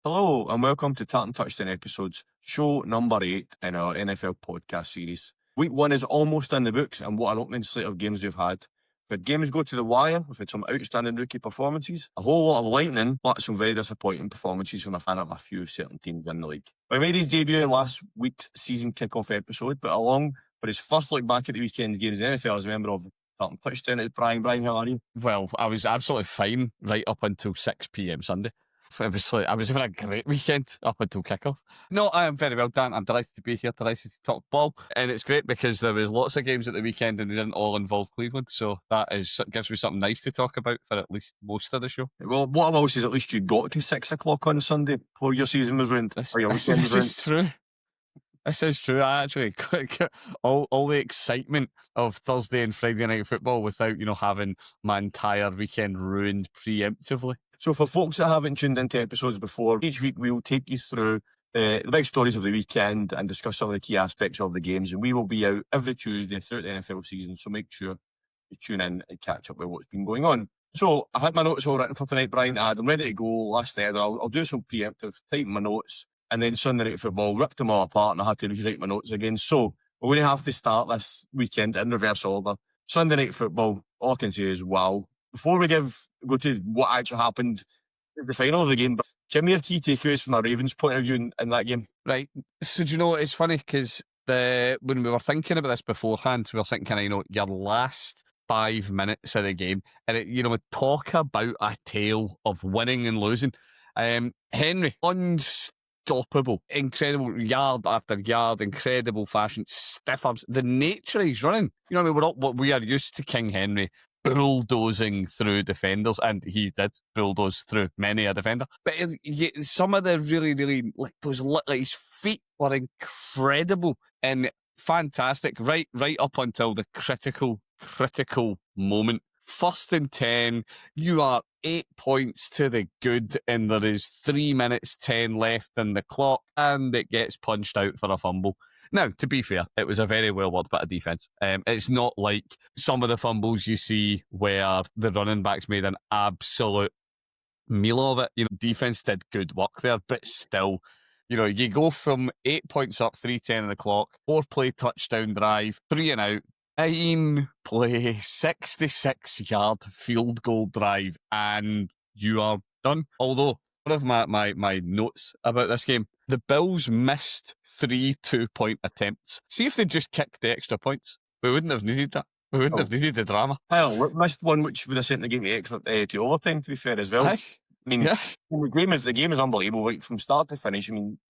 Hello and welcome to Tartan Touchdown episodes, show number 8 in our NFL podcast series. Week 1 is almost in the books, and what an opening slate of games we've had. We've had games go to the wire, we've had some outstanding rookie performances, a whole lot of lightning, but some very disappointing performances from a fan of a few certain teams in the league. We made his debut in last week's season kickoff episode, but along for his first look back at the weekend games in the NFL as a member of the Tartan Touchdown is Brian. Brian, how are you? Well, I was absolutely fine right up until 6 p.m. Sunday. I was having a great weekend up until kickoff. No, I am very well, Dan. I'm delighted to be here, delighted to talk ball. And it's great because there was lots of games at the weekend and they didn't all involve Cleveland. So that gives me something nice to talk about for at least most of the show. Well, what I will say is at least you got to 6 o'clock on Sunday before your season was ruined. This is true. This is true. I actually got all the excitement of Thursday and Friday night football without, having my entire weekend ruined preemptively. So for folks that haven't tuned into episodes before, each week we'll take you through the big stories of the weekend and discuss some of the key aspects of the games. And we will be out every Tuesday throughout the NFL season, so make sure you tune in and catch up with what's been going on. So I had my notes all written for tonight, Brian. I'm ready to go last night. I'll do some preemptive, type my notes, and then Sunday night football, ripped them all apart and I had to rewrite my notes again. So we're going to have to start this weekend in reverse order. Sunday night football, all I can say is wow. Before we go to what actually happened at the final of the game, but give me your key takeaways from a Ravens point of view in that game. Right. So do you know, it's funny because when we were thinking about this beforehand, we were thinking, your last 5 minutes of the game, and we talk about a tale of winning and losing. Henry, unstoppable, incredible yard after yard, incredible fashion, stiff arms, the nature he's running. We are used to King Henry bulldozing through defenders, and he did bulldoze through many a defender. But some of the really, really, his feet were incredible and fantastic, right up until the critical moment. 1st and 10, you are 8 points to the good, and there is 3 minutes 10 left in the clock, and it gets punched out for a fumble. Now, to be fair, it was a very well-worked bit of defence. It's not like some of the fumbles you see where the running backs made an absolute meal of it. Defence did good work there, but still, you go from 8 points up, 3:10 on the clock, 4-play touchdown drive, 3 and out, 9-play, 66-yard field goal drive, and you are done. Although, one of my notes about this game, the Bills missed 3 2-point attempts. See if they just kicked the extra points. We wouldn't have needed that. We wouldn't have needed the drama. Hell, we missed one which would have sent the game to overtime, to be fair, as well. Aye. The game is unbelievable, right, from start to finish.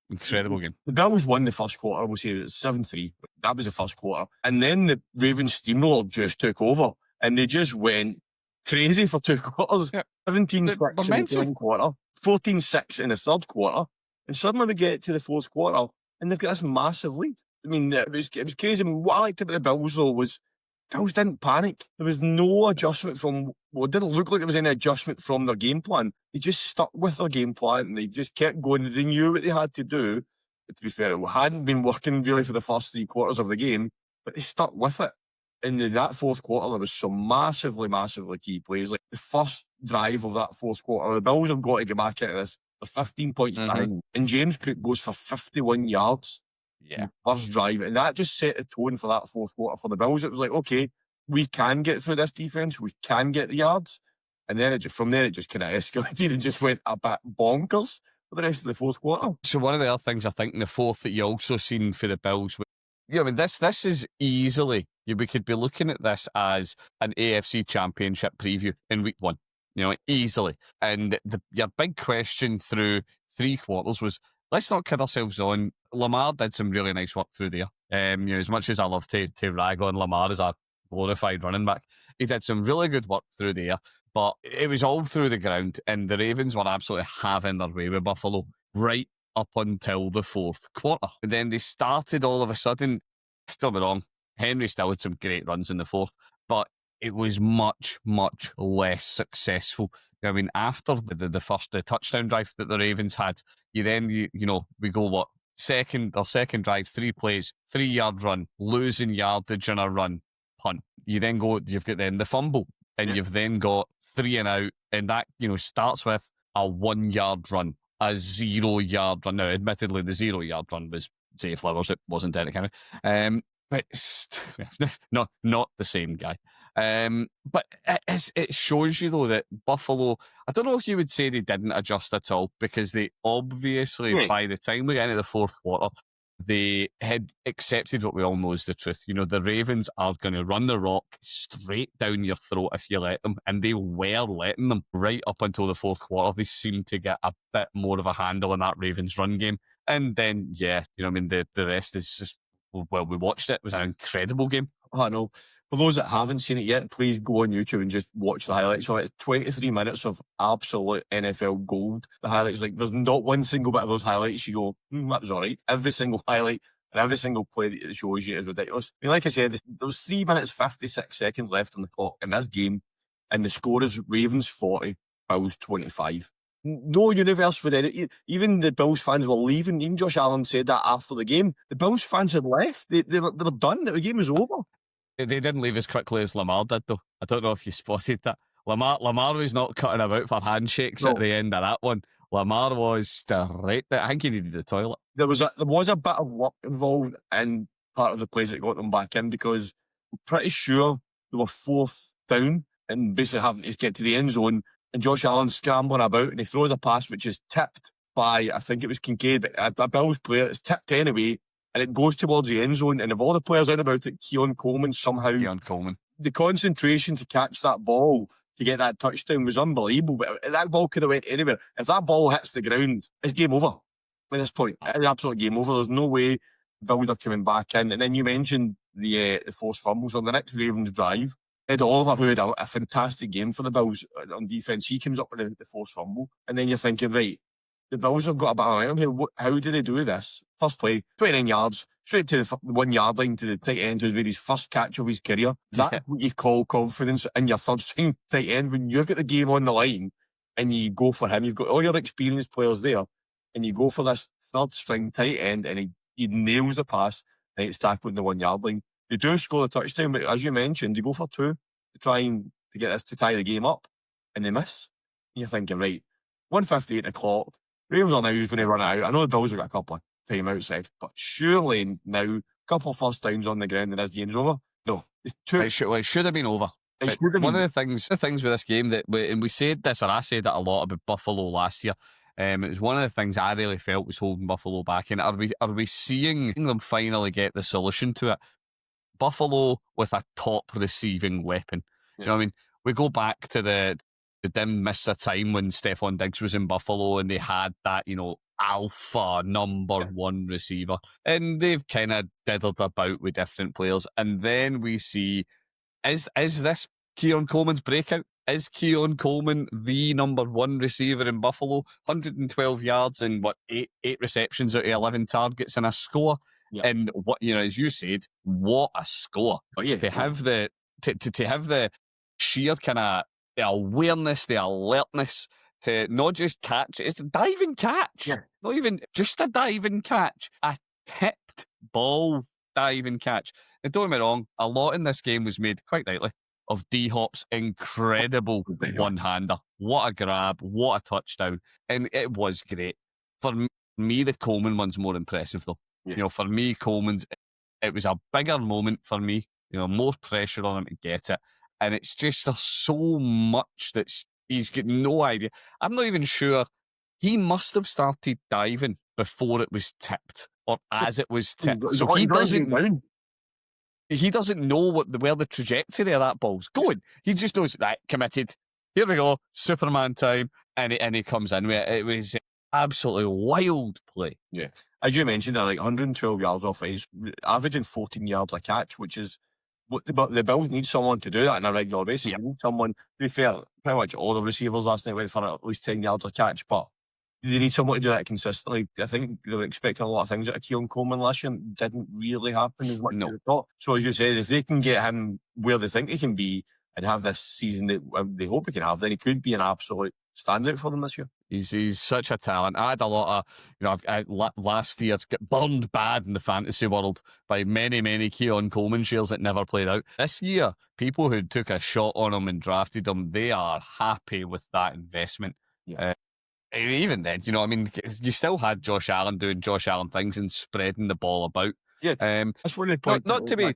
Incredible game. The Bills won the first quarter. We'll say it was 7-3. That was the first quarter. And then the Ravens steamroller just took over, and they just went crazy for 2 quarters. Yeah. 17-6 in the second quarter, 14-6 in the third quarter, and suddenly we get to the fourth quarter, and they've got this massive lead. It was crazy. What I liked about the Bills, though, was Bills didn't panic. There was no adjustment it didn't look like there was any adjustment from their game plan. They just stuck with their game plan and they just kept going. They knew what they had to do. But to be fair, it hadn't been working really for the first 3 quarters of the game, but they stuck with it. And in that fourth quarter, there was some massively key plays. Like the first drive of that fourth quarter, the Bills have got to get back into this. They're 15 points behind. And James Cook goes for 51 yards. Yeah. First drive. And that just set the tone for that fourth quarter for the Bills. It was like, okay, we can get through this defense. We can get the yards. And then from there, it just kind of escalated and just went a bit bonkers for the rest of the fourth quarter. So one of the other things I think in the fourth that you also seen for the Bills, this is easily, we could be looking at this as an AFC Championship preview in week 1, easily. And your big question through 3 quarters was, let's not kid ourselves on. Lamar did some really nice work through there. As much as I love to rag on Lamar as a glorified running back, he did some really good work through there. But it was all through the ground, and the Ravens were absolutely having their way with Buffalo right up until the fourth quarter. And then they started all of a sudden, don't be wrong, Henry still had some great runs in the fourth, but it was much less successful. After the touchdown drive that the Ravens had, we go their second drive, 3 plays, 3-yard run, losing yardage on a run, punt. You've got then the fumble, and you've then got 3 and out, and that starts with a 1-yard run, a 0-yard run. Now, admittedly, the 0-yard run was Zay Flowers. It wasn't Derek Henry. But not the same guy. But it shows you, though, that Buffalo, I don't know if you would say they didn't adjust at all, because they obviously, by the time we get into the fourth quarter, they had accepted what we all know is the truth. You know, the Ravens are going to run the rock straight down your throat if you let them, and they were letting them right up until the fourth quarter. They seemed to get a bit more of a handle on that Ravens run game. And then, yeah, you know, I mean, the rest is just, well, we watched it. It was an incredible game. I know. For those that haven't seen it yet, please go on YouTube and just watch the highlights. So it's 23 minutes of absolute NFL gold. The highlights, like, there's not one single bit of those highlights you go, that was all right. Every single highlight and every single play that it shows you is ridiculous. I mean, like I said, there was 3 minutes, 56 seconds left on the clock in this game, and the score is Ravens 40, Bills 25. No universe for that. Even the Bills fans were leaving. Even Josh Allen said that after the game. The Bills fans had left. They were done. The game was over. They didn't leave as quickly as Lamar did, though. I don't know if you spotted that. Lamar was not cutting about for handshakes at the end of that one. Lamar was straight there. I think he needed the toilet. There was a bit of luck involved in part of the plays that got them back in, because I'm pretty sure they were 4th down and basically having to get to the end zone, and Josh Allen scrambling about, and he throws a pass which is tipped by, I think it was Kincaid, but a Bills player. It's tipped anyway, and it goes towards the end zone. And of all the players out about it, Keon Coleman, the concentration to catch that ball to get that touchdown was unbelievable. But that ball could have went anywhere. If that ball hits the ground, it's game over at this point. It's absolute game over. There's no way Bills are coming back in. And then you mentioned the forced fumbles on the next Ravens drive. Ed Oliver, who had a fantastic game for the Bills on defence, he comes up with the forced fumble. And then you're thinking, right, the Bills have got a bit of momentum here. How do they do this? First play, 29 yards, straight to the 1 yard line to the tight end who's made his first catch of his career. That's what you call confidence in your third string tight end when you've got the game on the line and you go for him. You've got all your experienced players there and you go for this third string tight end and he nails the pass and it's tackled in the 1 yard line. They do score the touchdown, but as you mentioned, they go for 2 to get this to tie the game up, and they miss. And you're thinking, right, 1:58 o'clock. Ravens are now going to run it out. I know the Bills have got a couple of timeouts left, but surely now a couple of first downs on the ground and this game's over. No, it's 2. It should have been over. One of the things with this game and we said this, or I said that a lot about Buffalo last year. It was one of the things I really felt was holding Buffalo back. And are we seeing them finally get the solution to it? Buffalo with a top receiving weapon. Yeah. You know what I mean? We go back to the dim miss of time when Stephon Diggs was in Buffalo and they had that, you know, alpha number 1 receiver. And they've kind of diddled about with different players. And then we see, is this Keon Coleman's breakout? Is Keon Coleman the number 1 receiver in Buffalo? 112 yards and 8 receptions out of 11 targets and a score. Yeah. And what, you know, as you said, what a score. Oh, yeah. To have the sheer kind of the awareness, the alertness to not just catch, it's a dive and catch. Yeah. Not even just a dive and catch. A tipped ball dive and catch. And don't get me wrong, a lot in this game was made, quite rightly, of D-Hop's incredible one-hander. What a grab, what a touchdown. And it was great. For me, the Coleman one's more impressive, though. Yeah. You know, for me, Coleman's, it was a bigger moment for me. You know, more pressure on him to get it. And it's just, there's so much that he's got no idea. I'm not even sure. He must have started diving before it was tipped or as it was tipped. So he doesn't know where the trajectory of that ball's going. He just knows, right, committed. Here we go, Superman time. And he comes in with it. It was absolutely wild play. Yeah. As you mentioned, they're like 112 yards off ice, averaging 14 yards a catch, which is but the Bills need someone to do that on a regular basis. Yep. They need someone, to be fair, pretty much all the receivers last night went for at least 10 yards a catch, but they need someone to do that consistently. I think they were expecting a lot of things out of Keon Coleman last year. It didn't really happen as much as they thought. So as you said, if they can get him where they think he can be and have this season that they hope he can have, then he could be an absolute standout for them this year. He's such a talent. I had a lot of, last year got burned bad in the fantasy world by many Keon Coleman shares that never played out. This year, people who took a shot on him and drafted him, they are happy with that investment. Yeah. even then, you know what I mean? You still had Josh Allen doing Josh Allen things and spreading the ball about. Yeah, that's one of the points. Not to be...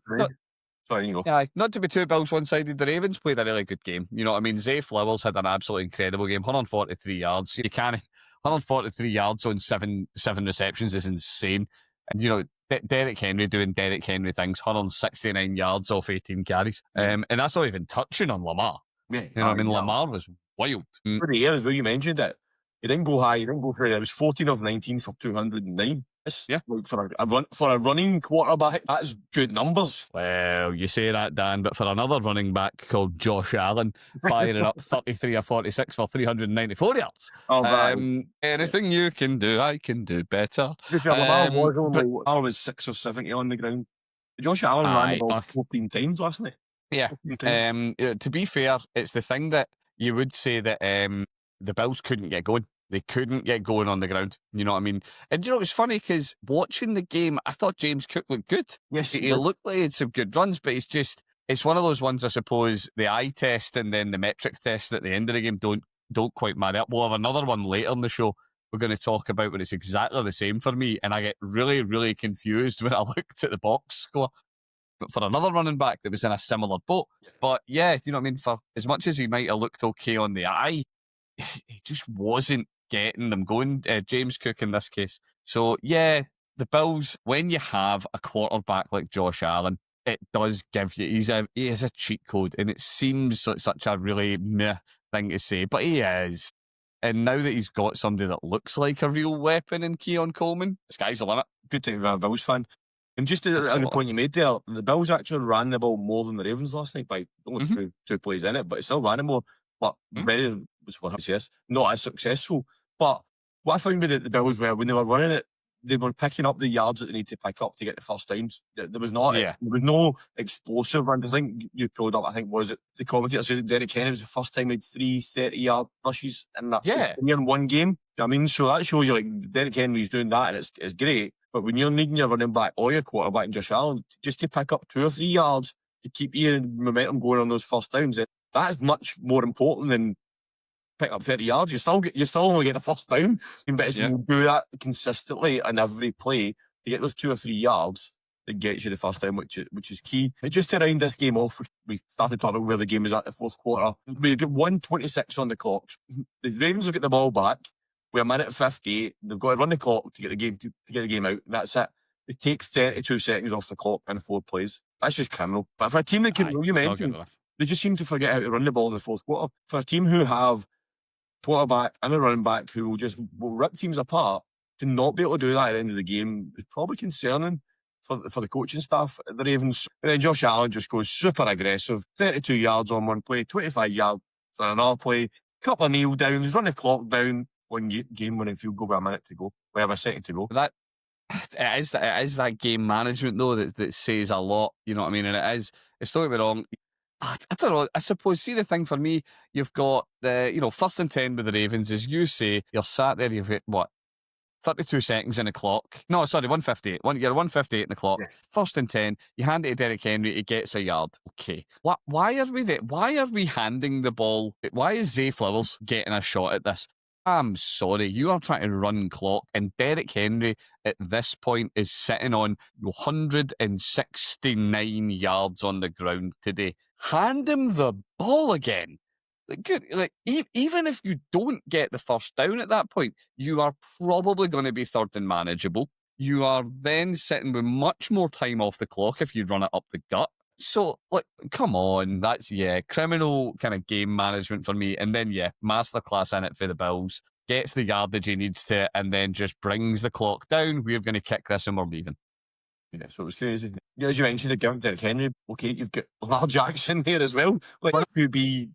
Sorry, you go. Yeah, not to be too Bills one-sided, the Ravens played a really good game. You know what I mean? Zay Flowers had an absolutely incredible game, 143 yards. You can't... 143 yards on seven receptions is insane. And, you know, Derrick Henry doing Derrick Henry things, 169 yards off 18 carries. And that's not even touching on Lamar. Yeah, you know what I mean? Lamar was wild. For the air as well, you mentioned it. He didn't go high, he didn't go through. It was 14 of 19 for 209. Yeah. For a running quarterback, that's good numbers. Well, you say that, Dan, but for another running back called Josh Allen, firing up 33 or 46 for 394 yards. Anything you can do, I can do better. Lamar was 6 or 70 on the ground. Josh Allen ran the ball 14 times last night. Yeah. To be fair, it's the thing that you would say that the Bills couldn't get going. They couldn't get going on the ground. You know what I mean? And you know, it was funny because watching the game, I thought James Cook looked good. Yes, he looked like he had some good runs, but it's one of those ones, I suppose, the eye test and then the metric test at the end of the game don't quite marry up. We'll have another one later in the show we're going to talk about where it's exactly the same for me, and I get really, really confused when I looked at the box score for another running back that was in a similar boat. But yeah, you know what I mean? For as much as he might have looked okay on the eye, he just wasn't getting them going, James Cook in this case. So yeah, the Bills, when you have a quarterback like Josh Allen, it does give you, he is a cheat code, and it seems like such a really meh thing to say, but he is. And now that he's got somebody that looks like a real weapon in Keon Coleman, the sky's the limit. Good to have a Bills fan. And just on the point you made there, the Bills actually ran the ball more than the Ravens last night by only two plays in it, but it still ran it more. But very was not as successful. But what I found with the Bills were when they were running it, they were picking up the yards that they need to pick up to get the first downs. There was no explosive runs. I think you pulled up, was it the commentator said that Derrick Henry was the first time he had 3 30-yard rushes in in one game. I mean, so that shows you like Derrick Henry's doing that, and it's great. But when you're needing your running back or your quarterback in Josh Allen just to pick up 2 or 3 yards to keep your momentum going on those first downs, that's much more important than pick up 30 yards. You still only get a first down, but you do that consistently on every play to get those 2 or 3 yards that gets you the first down, which is key. And just to round this game off, we started talking about where the game is at the fourth quarter. We get 1:26 on the clock. The Ravens will get the ball back. We're a minute 58. They've got to run the clock to get the game to get the game out. That's it. They take 32 seconds off the clock in 4 plays. That's just criminal. But for a team that can, you mentioned, they just seem to forget how to run the ball in the fourth quarter. For a team who have quarterback and a running back who will rip teams apart, to not be able to do that at the end of the game is probably concerning for the coaching staff at the Ravens. And then Josh Allen just goes super aggressive, 32 yards on one play, 25 yards on another play, couple of kneel downs, run the clock down, one game winning field goal with a minute to go. We have a second to go. It is that game management though that says a lot. You know what I mean? And it's don't get me wrong. I don't know. I suppose, see, the thing for me, you've got the, first and 10 with the Ravens, as you say, you're sat there, you've got, 32 seconds in the clock. No, sorry, 158. You're 158 in the clock. Yeah. First and 10, you hand it to Derrick Henry, he gets a yard. Okay. Why are we there? Why are we handing the ball? Why is Zay Flowers getting a shot at this? I'm sorry, you are trying to run clock, and Derrick Henry at this point is sitting on 169 yards on the ground today. Hand him the ball again. Good. Even if you don't get the first down at that point, you are probably going to be third and manageable. You are then sitting with much more time off the clock if you run it up the gut. So, come on, that's, criminal kind of game management for me. And then, masterclass in it for the Bills. Gets the yardage he needs to, and then just brings the clock down. We're going to kick this and we're leaving. Yeah, so it was crazy. Yeah, as you mentioned, Derrick Henry, okay, you've got Lamar Jackson here as well. Like, could be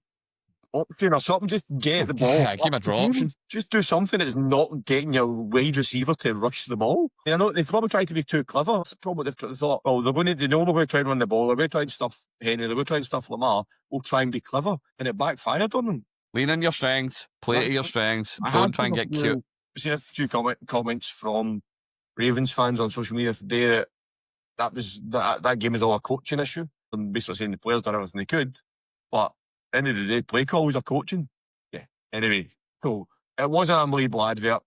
option or something, just get the ball. Yeah, give him a draw option. Just do something that's not getting your wide receiver to rush the ball. I know they've probably tried to be too clever. That's the problem. They've thought, they know we're going to try and run the ball. They're going to try and stuff Henry. They're going to try and stuff Lamar. We'll try and be clever. And it backfired on them. Lean on your strengths. Play to your strengths. Don't try and get cute. I've seen a few comments from Ravens fans on social media today that game is all a coaching issue. I'm basically saying the players done everything they could. But at the end of the day, play calls are coaching. Yeah. Anyway, so It was an unbelievable advert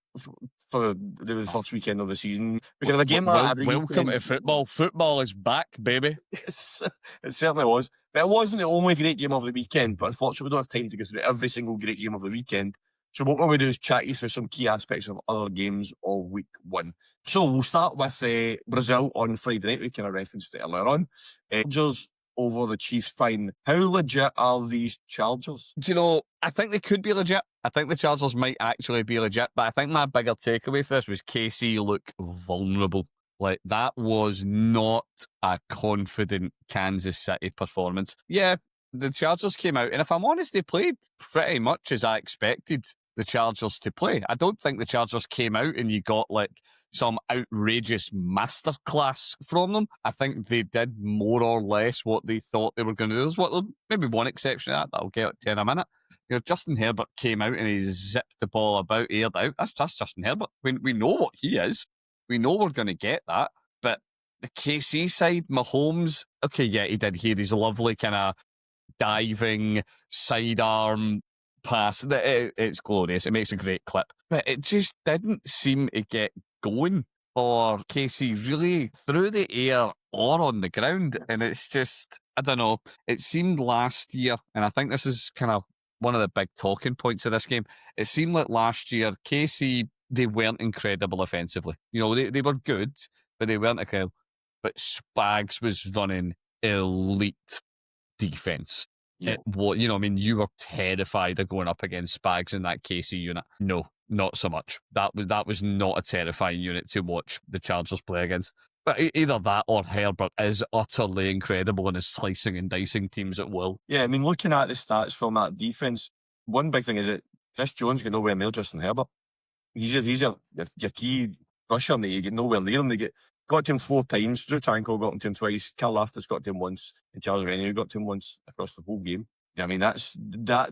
for the first weekend of the season. Because of a game welcome to football. Football is back, baby. Yes, it certainly was. But it wasn't the only great game of the weekend. But unfortunately, we don't have time to go through every single great game of the weekend. So what we're going to do is chat you through some key aspects of other games of week one. So we'll start with Brazil on Friday night. We kind of referenced it earlier on. Chargers over the Chiefs fine. How legit are these Chargers? Do you know, I think they could be legit. I think the Chargers might actually be legit. But I think my bigger takeaway for this was KC look vulnerable. Like, that was not a confident Kansas City performance. Yeah, the Chargers came out, and if I'm honest, they played pretty much as I expected the Chargers to play. I don't think the Chargers came out and you got like some outrageous masterclass from them. I think they did more or less what they thought they were going to do. There's maybe one exception to that I'll get to in a minute. You know, Justin Herbert came out and he zipped the ball about, aired out. That's just Justin Herbert. We know what he is. We know we're going to get that. But the KC side, Mahomes, okay, yeah, he did hear his lovely kind of diving sidearm pass. It's glorious. It makes a great clip. But it just didn't seem to get going for KC really through the air or on the ground. And it's just, I don't know, it seemed last year, and I think this is kind of one of the big talking points of this game, it seemed like last year KC, they weren't incredible offensively. You know, they were good, but they weren't incredible. But Spags was running elite defense. Yeah. You know, I mean, you were terrified of going up against Spags in that KC unit. No, not so much. That was not a terrifying unit to watch the Chargers play against. But either that or Herbert is utterly incredible and is slicing and dicing teams at will. Yeah, I mean, looking at the stats from that defense, one big thing is that Chris Jones got nowhere near Justin Herbert. He's your key rusher, and you get nowhere near him. They got to him 4 times. Drew Tranquil got to him twice. Carl Laftis got to him once. And Charles Rennie got to him once across the whole game. Yeah, I mean,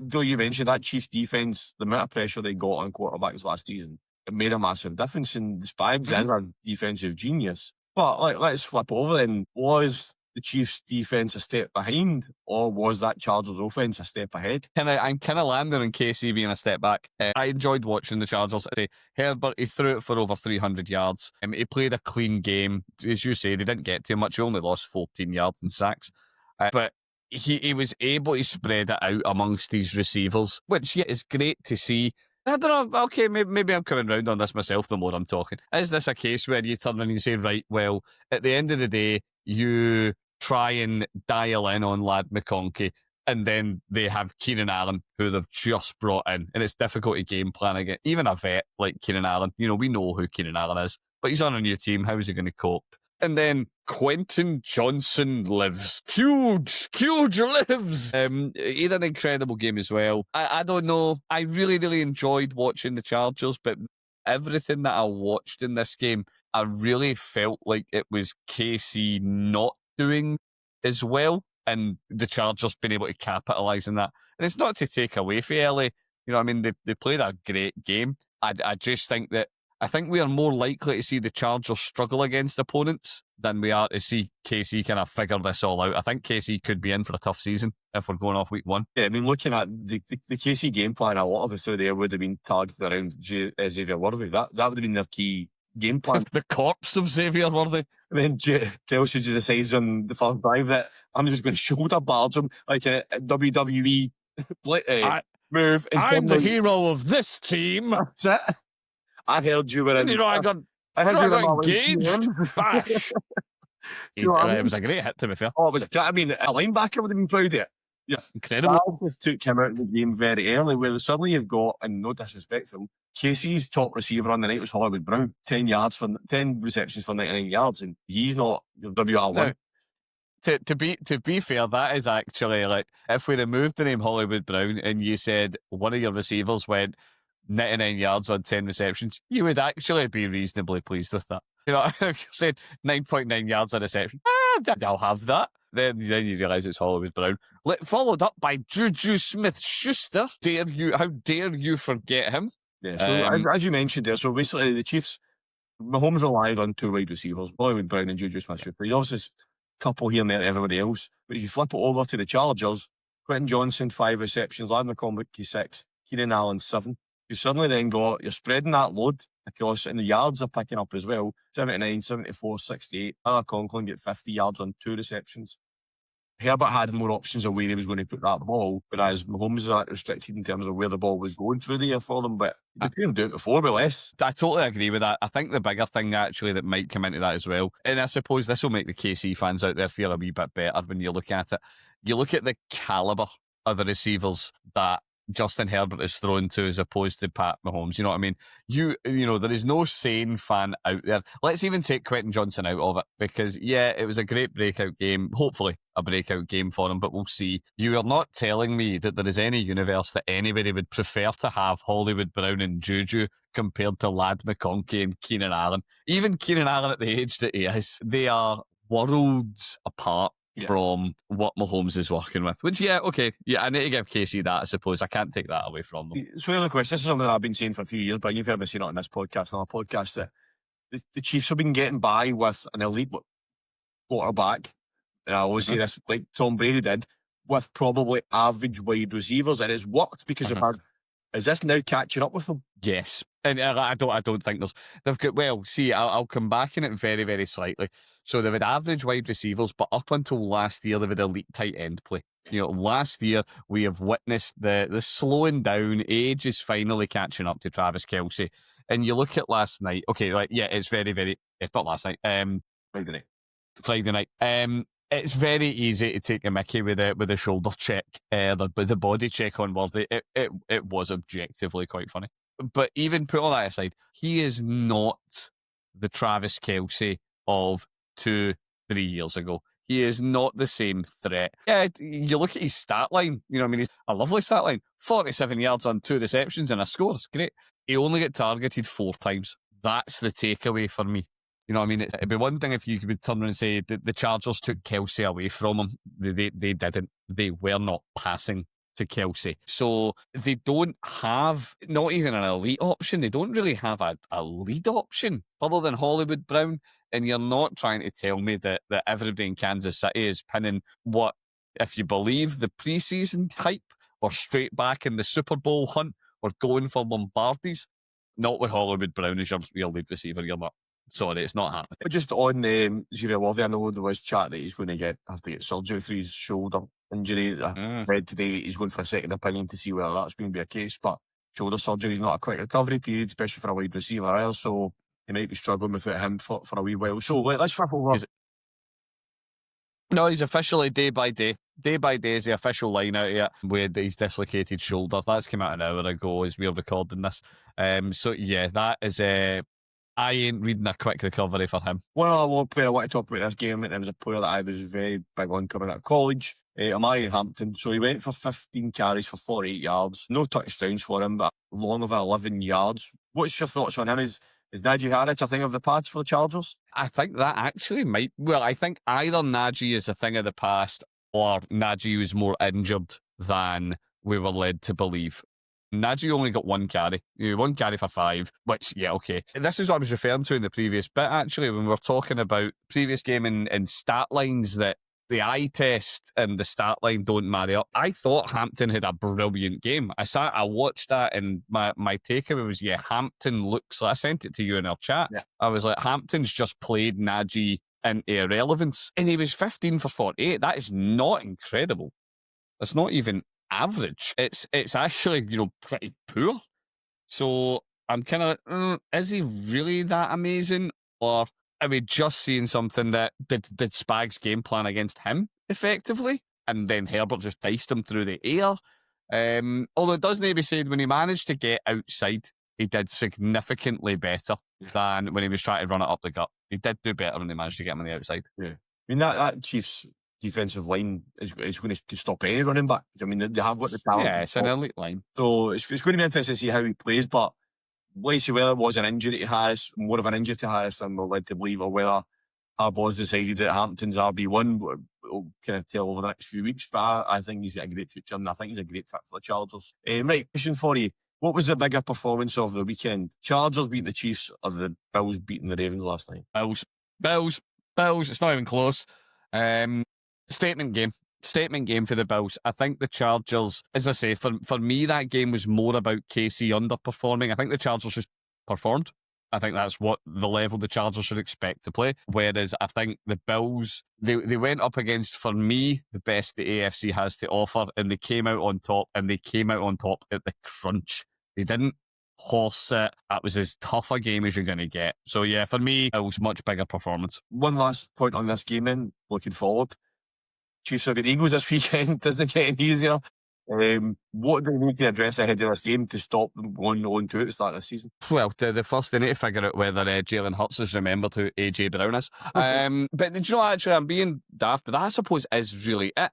though you mentioned that Chiefs defense, the amount of pressure they got on quarterbacks last season, it made a massive difference. And Spags is a defensive genius. But let's flip over then. Was the Chiefs defense a step behind, or was that Chargers offense a step ahead? I'm kind of landing on KC being a step back. I enjoyed watching the Chargers. Herbert, he threw it for over 300 yards. He played a clean game. As you say, they didn't get too much. He only lost 14 yards in sacks. But he was able to spread it out amongst these receivers, which is great to see. I don't know, okay, maybe I'm coming round on this myself the more I'm talking. Is this a case where you turn around and say, right, well, at the end of the day, you try and dial in on Lad McConkey, and then they have Keenan Allen, who they've just brought in, and it's difficult to game plan again. Even a vet like Keenan Allen, you know, we know who Keenan Allen is, but he's on a new team. How is he going to cope? And then Quentin Johnson lives. Huge lives. He had an incredible game as well. I don't know. I really, really enjoyed watching the Chargers, but everything that I watched in this game, I really felt like it was KC not doing as well, and the Chargers being able to capitalise on that. And it's not to take away from LA. You know what I mean? They played a great game. I just think that I think we are more likely to see the Chargers struggle against opponents than we are to see KC kind of figure this all out. I think KC could be in for a tough season if we're going off week one. Yeah, I mean, looking at the KC game plan, a lot of it through there would have been targeted around Xavier Worthy. That would have been their key game plan. The corpse of Xavier Worthy. And then Kelsey just decides on the first drive that I'm just going to shoulder barge him like a WWE move. I'm the hero of this team. That's it. I heard you were in. You know, I got engaged. Bash. It was a great hit, to be fair. Oh, it was. I mean, a linebacker would have been proud of it. Yeah, incredible. Just took him out of the game very early, where suddenly you've got, and no disrespect to him, KC's top receiver on the night was Hollywood Brown. 10 receptions for 99 yards, and he's not your WR1. Now, to be fair, that is actually like, if we removed the name Hollywood Brown and you said one of your receivers went 99 yards on 10 receptions, you would actually be reasonably pleased with that. You know, if you said 9.9 yards a reception, I'll have that. Then you realise it's Hollywood Brown. Followed up by Juju Smith-Schuster. How dare you forget him? Yeah, so as you mentioned there, so basically the Chiefs, Mahomes relied on 2 wide receivers, Hollywood Brown and Juju Smith-Schuster. He obviously a couple here and there, everybody else. But if you flip it over to the Chargers, Quentin Johnson, 5 receptions, Lad McConkey, 6, Keenan Allen, 7. You suddenly then you're spreading that load across, and the yards are picking up as well. 79, 74, 68. Conklin get 50 yards on 2 receptions. Herbert had more options of where he was going to put that ball, whereas Mahomes is restricted in terms of where the ball was going through the air for them. But they couldn't do it before, but less. I totally agree with that. I think the bigger thing actually that might come into that as well, and I suppose this will make the KC fans out there feel a wee bit better when you look at it. You look at the calibre of the receivers that Justin Herbert is thrown to as opposed to Pat Mahomes. You know what I mean? You know, there is no sane fan out there. Let's even take Quentin Johnson out of it because, yeah, it was a great breakout game. Hopefully a breakout game for him, but we'll see. You are not telling me that there is any universe that anybody would prefer to have Hollywood Brown and Juju compared to Lad McConkey and Keenan Allen. Even Keenan Allen at the age that he is, they are worlds apart. Yeah. From what Mahomes is working with, which, okay. I need to give Casey that, I suppose. I can't take that away from them. So here's a question. This is something that I've been saying for a few years, but you've heard me saying it on this podcast, on our podcast, that the Chiefs have been getting by with an elite quarterback, and I always say this, like Tom Brady did, with probably average wide receivers, and it's worked because of our. Is this now catching up with them? Yes. And I don't think they've got, well, see, I'll come back in it very, very slightly. So they've had average wide receivers, but up until last year, they've had elite tight end play. You know, last year, we have witnessed the slowing down. Age is finally catching up to Travis Kelce. And you look at last night, okay, right, yeah, it's very, very, it's not last night, Friday night. It's very easy to take a mickey with a shoulder check, with the body check on Worthy. It was objectively quite funny. But even put all that aside, he is not the Travis Kelce of 2-3 years ago. He is not the same threat. Yeah, you look at his stat line, you know what I mean? He's a lovely stat line. 47 yards on 2 receptions and a score. It's great. He only got targeted 4 times. That's the takeaway for me. You know what I mean? It'd be one thing if you could turn around and say the Chargers took Kelce away from him. They didn't. They were not passing to Kelce. So they don't have, not even an elite option. They don't really have a lead option other than Hollywood Brown. And you're not trying to tell me that everybody in Kansas City is pinning what, if you believe the preseason hype, or straight back in the Super Bowl hunt, or going for Lombardis. Not with Hollywood Brown as your lead receiver. You're not. Sorry, it's not happening. But just on Xavier Worthy, I know there was chat that he's going to have to get surgery for his shoulder injury. I read today he's going for a second opinion to see whether that's going to be a case. But shoulder surgery is not a quick recovery period, especially for a wide receiver either. So he might be struggling without him for a wee while. So let's flip over. No, he's officially day by day. Day by day is the official line out here with his dislocated shoulder. That's come out an hour ago as we're recording this. So yeah, that is I ain't reading a quick recovery for him. One other player I want to talk about this game, and it was a player that I was very big on coming out of college, Amari Hampton. So he went for 15 carries for 48 yards. No touchdowns for him, but long of 11 yards. What's your thoughts on him? Is Najee Harris a thing of the past for the Chargers? I think that actually might. Well, I think either Najee is a thing of the past or Najee was more injured than we were led to believe. Najee only got 1 carry. 1 carry for 5, which, yeah, okay. This is what I was referring to in the previous bit, actually, when we were talking about previous game and stat lines that the eye test and the stat line don't marry up. I thought Hampton had a brilliant game. I watched that, and my takeaway was, yeah, Hampton looks like, I sent it to you in our chat. Yeah. I was like, Hampton's just played Najee into irrelevance, and he was 15 for 48. That is not incredible. That's not even average. It's actually, pretty poor. So I'm kind of, is he really that amazing? Or are we just seeing something that did Spags' game plan against him effectively? And then Herbert just diced him through the air. Although it does need to be said, when he managed to get outside, he did significantly better than when he was trying to run it up the gut. He did do better when they managed to get him on the outside. Yeah. I mean, that Chiefs defensive line is going to stop any running back. I mean, they have got the talent. Yeah, it's an elite line. So it's going to be interesting to see how he plays. But let's see whether it was an injury to Harris, more of an injury to Harris than we're led to believe, or whether Harbaugh's decided that Hampton's RB1. We'll kind of tell over the next few weeks. But I think he's got a great future, and I think he's a great fit for the Chargers. Right, question for you. What was the bigger performance of the weekend? Chargers beating the Chiefs, or the Bills beating the Ravens last night? Bills. It's not even close. Statement game. statement game for the Bills. I think the Chargers, as I say, for me, that game was more about KC underperforming. I think the Chargers just performed. I think that's what the level the Chargers should expect to play. Whereas I think the Bills, they went up against, for me, the best the AFC has to offer, and they came out on top, and they came out on top at the crunch. They didn't horse it. That was as tough a game as you're going to get. So yeah, for me, it was much bigger performance. One last point on this game then, looking forward. Chiefs are good Eagles this weekend. Doesn't get any easier. What do they need to address ahead of this game to stop them going 0-2 at the start of the season? Well, the first they need to figure out whether Jalen Hurts has remembered who AJ Brown is. But you know, actually, I'm being daft, but that I suppose is really it.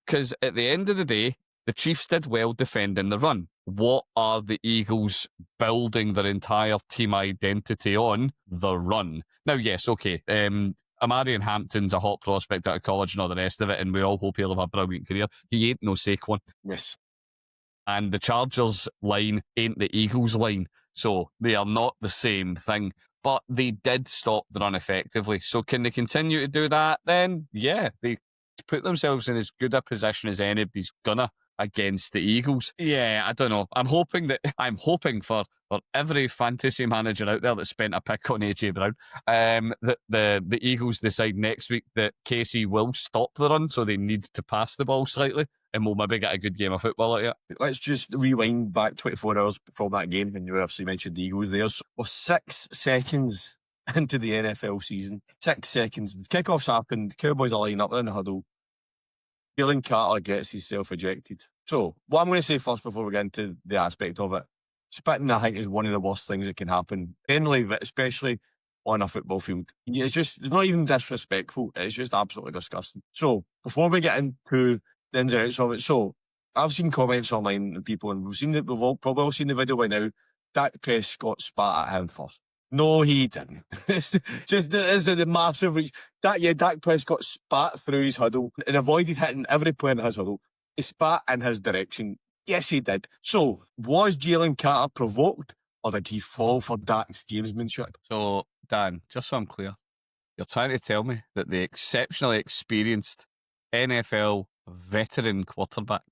Because at the end of the day, the Chiefs did well defending the run. What are the Eagles building their entire team identity on? The run. Now, yes, okay. Amarian Hampton's a hot prospect out of college and all the rest of it, and we all hope he'll have a brilliant career. He ain't no Saquon. Yes. And the Chargers line ain't the Eagles line, so they are not the same thing. But they did stop the run effectively. So can they continue to do that? Then, yeah, they put themselves in as good a position as anybody's gonna against the Eagles. Yeah, I don't know. I'm hoping for every fantasy manager out there that spent a pick on AJ Brown, that the Eagles decide next week that KC will stop the run, so they need to pass the ball slightly, and we'll maybe get a good game of football like that. Let's just rewind back 24 hours before that game, and you obviously mentioned the Eagles there. So we're 6 seconds into the NFL season. 6 seconds. Kickoffs happened. Cowboys are lining up in the huddle. Jalen Carter gets himself ejected. So, what I'm going to say first before we get into the aspect of it, spitting, I think, is one of the worst things that can happen, generally, but especially on a football field. It's not even disrespectful, it's just absolutely disgusting. So, before we get into the ins and outs of it, so, I've seen comments online and people, and we've probably all seen the video by now. Dak Prescott spat at him first. No, he didn't. It's just the massive reach. Dak Prescott spat through his huddle and avoided hitting every player in his huddle. He spat in his direction. Yes, he did. So, was Jalen Carter provoked, or did he fall for Dak's gamesmanship? So, Dan, just so I'm clear, you're trying to tell me that the exceptionally experienced NFL veteran quarterback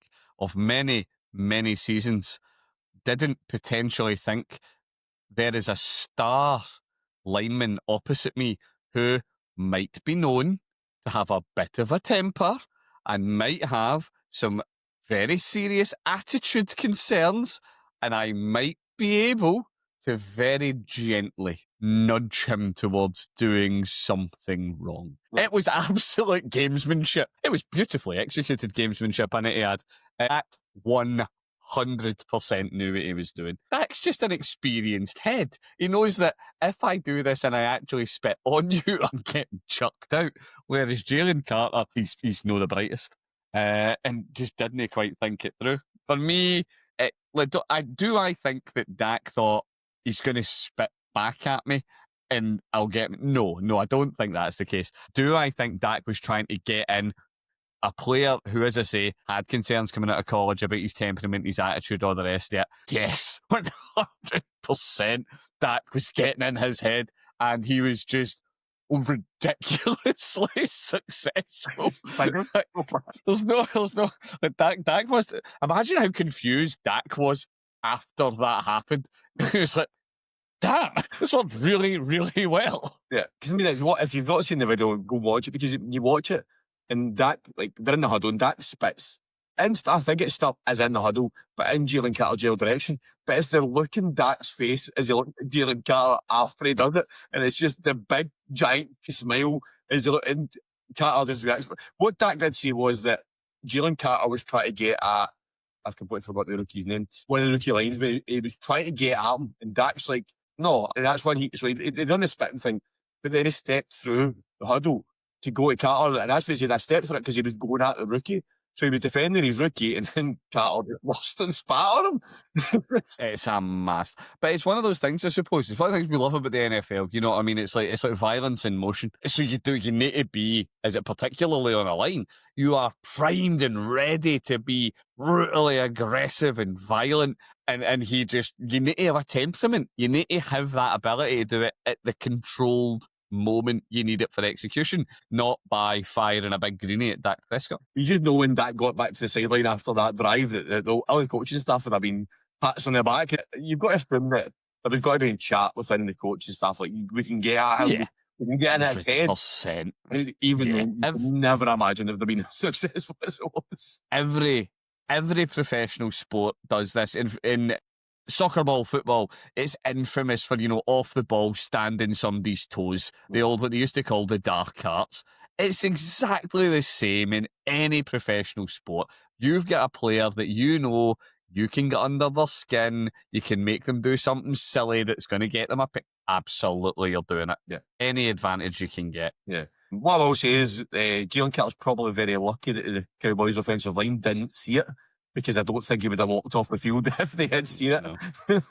of many, many seasons didn't potentially think there is a star lineman opposite me who might be known to have a bit of a temper and might have some very serious attitude concerns, and I might be able to very gently nudge him towards doing something wrong. It was absolute gamesmanship. It was beautifully executed gamesmanship, I need to add. At 100% knew what he was doing. That's just an experienced head. He knows that if I do this and I actually spit on you, I'm getting chucked out. Whereas Jalen Carter, he's no the brightest. And just didn't quite think it through. For me, I think that Dak thought he's going to spit back at me and I'll get... No, I don't think that's the case. Do I think Dak was trying to get in a player who, as I say, had concerns coming out of college about his temperament, his attitude, all the rest of it? Yes, 100% Dak was getting in his head, and he was just ridiculously successful. There's no. Dak was. Imagine how confused Dak was after that happened. He was like, damn, this worked really, really well. Yeah, because I mean, if you've not seen the video, go watch it, because you watch it, and Dak, like, they're in the huddle, and Dak spits. And I think it's still as in the huddle, but in Jalen Carter's direction. But it's the look in Dak's face as he looked at Jalen Carter after he did it, and it's just the big, giant smile as he looked, and Carter just reacts. What Dak did say was that Jalen Carter was trying to get at, I've completely forgotten the rookie's name, one of the rookie lines, but he was trying to get at him, and Dak's like, no, and that's when he done the spitting thing, but then he stepped through the huddle to go to Carter, and that's what he said, I stepped for it because he was going at the rookie. So he was defending his rookie, and then Carter lost and spat on him. It's a mess. But it's one of those things, I suppose. It's one of the things we love about the NFL. You know what I mean? It's like violence in motion. So you need to be, is it particularly on a line, you are primed and ready to be brutally aggressive and violent. And you need to have a temperament. You need to have that ability to do it at the controlled moment you need it for execution, not by firing a big greenie at Dak Prescott. You just know when Dak got back to the sideline after that drive that the other coaching staff would have been pats on the back. You've got to assume that there was got to be a chat within the coaching staff. Like, we can get at him. Yeah. We can get in his head. 100%. And even though you could never imagine if they'd been as successful as it was. Every professional sport does this. In soccer ball, football, it's infamous for, off the ball, standing somebody's toes. What they used to call the dark arts. It's exactly the same in any professional sport. You've got a player that you can get under their skin, you can make them do something silly that's going to get them a pick. Absolutely, you're doing it. Yeah. Any advantage you can get. Yeah. What I will say is Jalen Carter's probably very lucky that the Cowboys' offensive line didn't see it, because I don't think he would have walked off the field if they had seen it. No.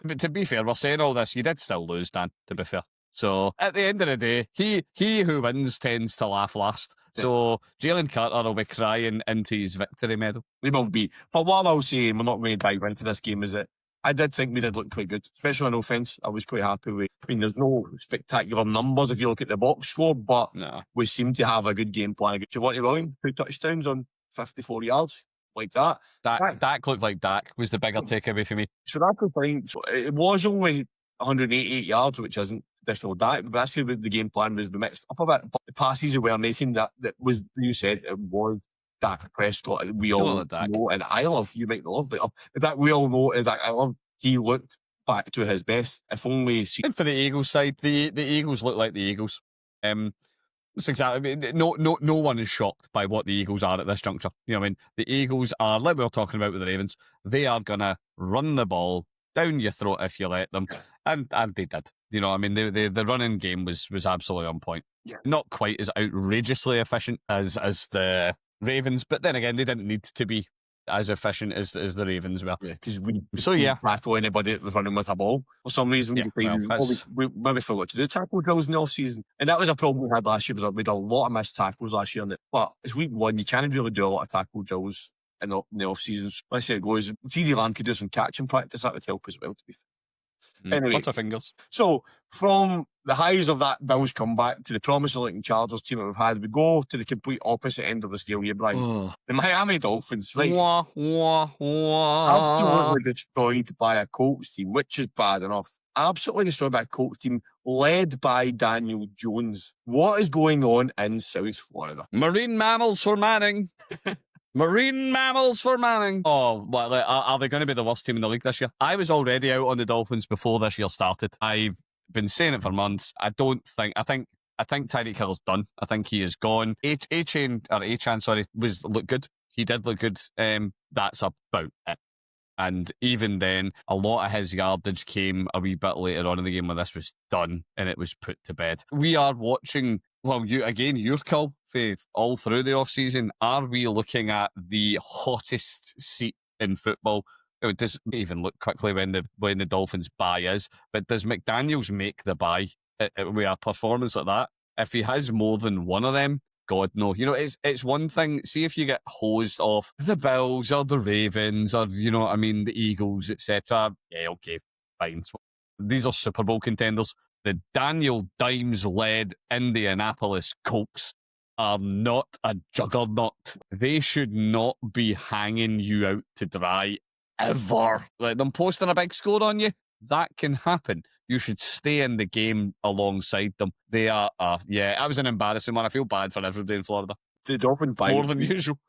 But to be fair, we're saying all this, you did still lose, Dan, to be fair. So at the end of the day, he who wins tends to laugh last. Yeah. So Jalen Carter will be crying into his victory medal. He will be. But what I will say, and we're not going to dive into this game, is that I did think we did look quite good, especially on offense. I was quite happy with. I mean, there's no spectacular numbers if you look at the box score, but we seem to have a good game plan. Javonte Williams, 2 touchdowns on 54 yards, like that. Dak looked like Dak was the bigger takeaway for me. So that was fine. So it was only 188 yards, which isn't traditional Dak, but that's where the game plan was mixed up a bit. But the passes we were making, that was, you said, it was Dak Prescott. We all know, and I love, you might not love, but that we all know, that I love, he looked back to his best. If only... And for the Eagles side, the Eagles look like the Eagles. It's exactly. No one is shocked by what the Eagles are at this juncture. You know what I mean? The Eagles are, like we were talking about with the Ravens, they are going to run the ball down your throat if you let them. And they did. You know, I mean, the running game was absolutely on point. Yeah. Not quite as outrageously efficient as the Ravens, but then again, they didn't need to be as efficient as the Ravens were. Yeah, because we tackle anybody that was running with a ball. For some reason, we maybe forgot to do tackle drills in the off-season. And that was a problem we had last year, was we did a lot of missed tackles last year. But it's week one, you can't really do a lot of tackle drills in the off-season. So let's see how it goes. CD Lamb could do some catching practice. That would help as well, to be fair. Anyway, lots of fingers. So from the highs of that Bills comeback to the promising Chargers team that we've had, we go to the complete opposite end of the scale here, Brian. The Miami Dolphins, right? Absolutely destroyed by a Colts team, which is bad enough. Absolutely destroyed by a Colts team led by Daniel Jones. What is going on in South Florida? Marine mammals for Manning. Marine mammals for Manning. Oh, well, are they going to be the worst team in the league this year? I was already out on the Dolphins before this year started. I've been saying it for months. I think Tyreek Hill's done. I think he is gone. Achan looked good. He did look good. That's about it. And even then, a lot of his yardage came a wee bit later on in the game when this was done and it was put to bed. We are watching, well, your call, Faith, all through the off-season. Are we looking at the hottest seat in football? It doesn't even look quickly when the Dolphins' bye is, but does McDaniels make the bye with a performance like that? If he has more than one of them, God, no. You know, it's one thing. See if you get hosed off the Bills or the Ravens or, you know what I mean, the Eagles, etc. Yeah, okay, fine. These are Super Bowl contenders. The Daniel Dimes-led Indianapolis Colts are not a juggernaut. They should not be hanging you out to dry ever. Like them posting a big score on you, that can happen. You should stay in the game alongside them. They are, that was an embarrassing one. I feel bad for everybody in Florida. The Dolphins bye more than usual.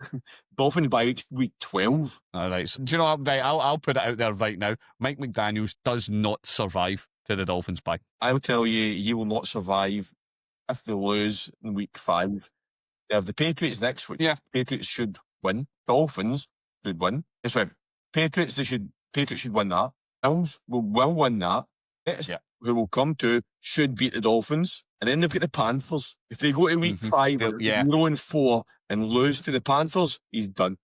Dolphins bye week 12. All right. So, do you know what? Right, I'll put it out there right now. Mike McDaniels does not survive to the Dolphins bye. I'll tell you, he will not survive if they lose in week 5. They have the Patriots next week. Yeah. Patriots should win. Dolphins should win. That's right. Patriots should win that. Bills will win that. Who will come to should beat the Dolphins. And then they've got the Panthers. If they go to week 5 or 0-4 and lose to the Panthers, he's done.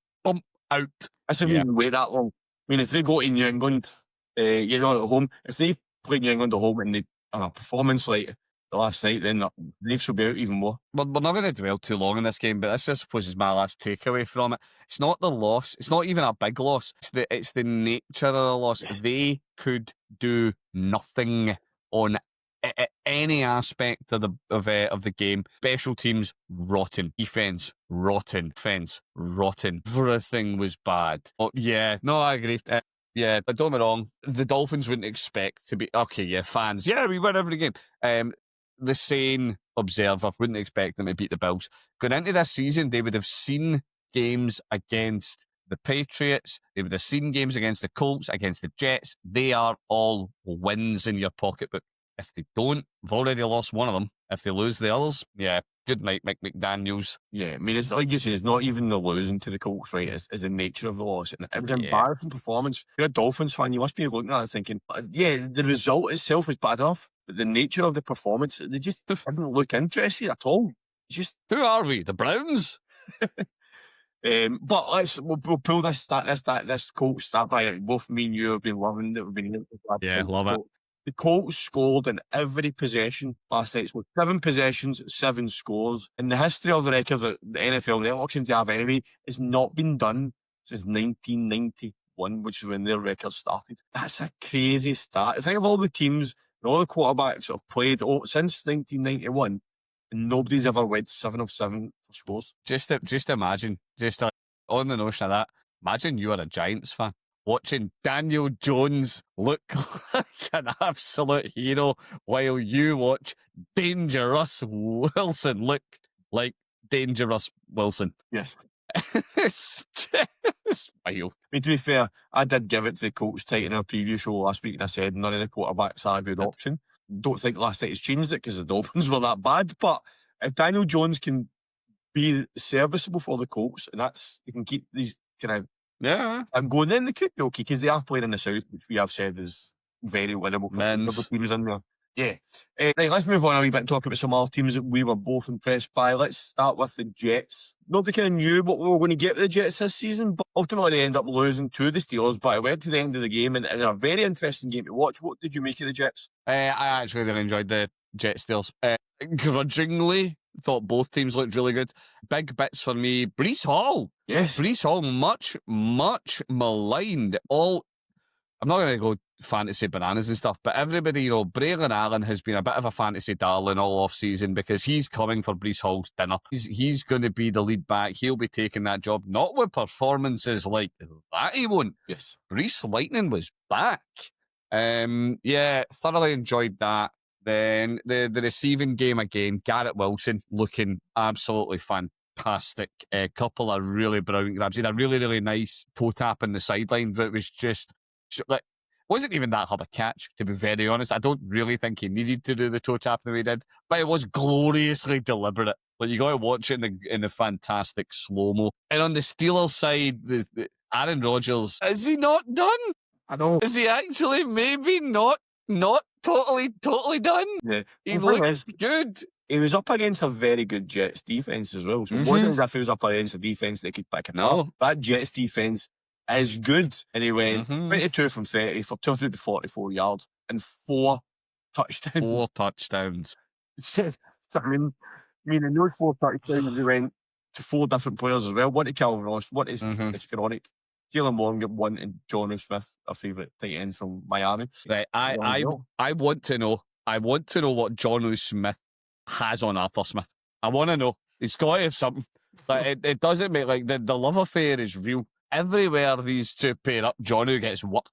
Out. I said we didn't wait that long. I mean, if they go to New England, at home, if they play New England at home and they have a performance like the last night, then the Leafs will be out even more. We're not going to dwell too long in this game, but this, I suppose, is my last takeaway from it. It's not the loss. It's not even a big loss. It's the nature of the loss. They could do nothing on any aspect of the game. Special teams, rotten. Defense, rotten. Defense, rotten. Everything was bad. Oh, yeah, no, I agree. Yeah, but don't get me wrong. The Dolphins wouldn't expect to be fans. Yeah, we win every game. The sane observer wouldn't expect them to beat the Bills. Going into this season, they would have seen games against the Patriots. They would have seen games against the Colts, against the Jets. They are all wins in your pocketbook. If they don't, they've already lost one of them. If they lose the others, yeah, good night, Mick McDaniels. Yeah, I mean, it's like you say, it's not even the losing to the Colts, right? It's the nature of the loss. And it was an embarrassing performance. If you're a Dolphins fan, you must be looking at it thinking, yeah, the result itself was bad enough, but the nature of the performance, they just didn't look interested at all. It's just, who are we? The Browns? But we'll pull this Colts stat by. Both me and you have been loving it. We've been love it. The Colts scored in every possession last night. So 7 possessions, 7 scores. In the history of the records that the NFL Network seems to have anyway, it's not been done since 1991, which is when their record started. That's a crazy stat. Think of all the teams and all the quarterbacks that have played since 1991, and nobody's ever went 7 of 7 for scores. Just imagine, on the notion of that, imagine you are a Giants fan watching Daniel Jones look like an absolute hero while you watch Dangerous Wilson look like Dangerous Wilson. Yes. It's wild. I mean, to be fair, I did give it to the Colts tight in our preview show last week, and I said none of the quarterbacks are a good option. Don't think last night has changed it because the Dolphins were that bad, but if Daniel Jones can be serviceable for the Colts, and they can keep these kind of I'm going in, the could be okay because they are playing in the South, which we have said is very winnable for the teams in there. Yeah. Right, let's move on a wee bit and talk about some other teams that we were both impressed by. Let's start with the Jets. Nobody kind of knew what we were going to get with the Jets this season, but ultimately they ended up losing to the Steelers. But I went to the end of the game and a very interesting game to watch. What did you make of the Jets? I actually really enjoyed the Jets Steelers. Grudgingly, thought both teams looked really good. Big bits for me. Breece Hall. Yes. Breece Hall, much maligned. I'm not going to go fantasy bananas and stuff, but everybody, Braylon Allen has been a bit of a fantasy darling all off-season because he's coming for Breece Hall's dinner. He's going to be the lead back. He'll be taking that job, not with performances like that he won't. Yes. Breece Lightning was back. Thoroughly enjoyed that. Then the receiving game again, Garrett Wilson looking absolutely fantastic. A couple of really brilliant grabs. He had a really, really nice toe tap in the sideline, but it was just wasn't even that hard a catch, to be very honest. I don't really think he needed to do the toe tap the way he did, but it was gloriously deliberate. Like, you got to watch it in the fantastic slow-mo. And on the Steelers side, the Aaron Rodgers, is he not done? I know. Is he actually maybe not totally done? Yeah. He looked good. He was up against a very good Jets defense as well. So wondering if he was up against a defense that could pick him up. That Jets defense is good. And he went 22 from 30 for 244 yards and 4 touchdowns. 4 touchdowns. I mean, in those 4 touchdowns, he went to 4 different players as well. One to Calvin Ross, one to Skowronek, Jalen Warren got 1, and Jonnu Smith, our favourite tight end from Miami. Right, I want to know what Jonnu Smith has on Arthur Smith. I want to know. He's got to have something. Like, it doesn't make, like, the love affair is real. Everywhere these two pair up, Jonnu gets work.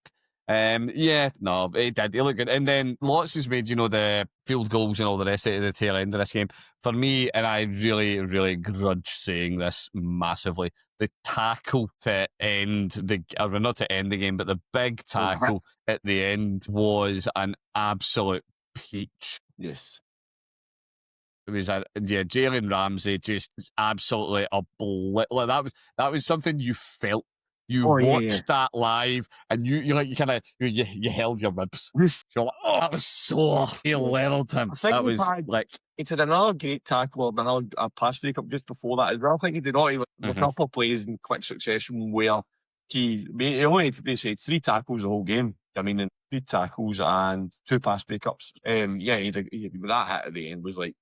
He did. He looked good. And then lots has made, the field goals and all the rest at the tail end of this game. For me, and I really, really grudge saying this massively, the tackle to end not to end the game, but the big tackle at the end was an absolute peach. Yes. It was Jalen Ramsey just absolutely that was something you felt. You watched that live, and you held your ribs. You're like, that was so. He leveled him. That was he did another great tackle, another pass breakup just before that as well. I think he did a couple of plays in quick succession where he only had basically 3 tackles the whole game. I mean, 3 tackles and 2 pass breakups. That hit at the end was like,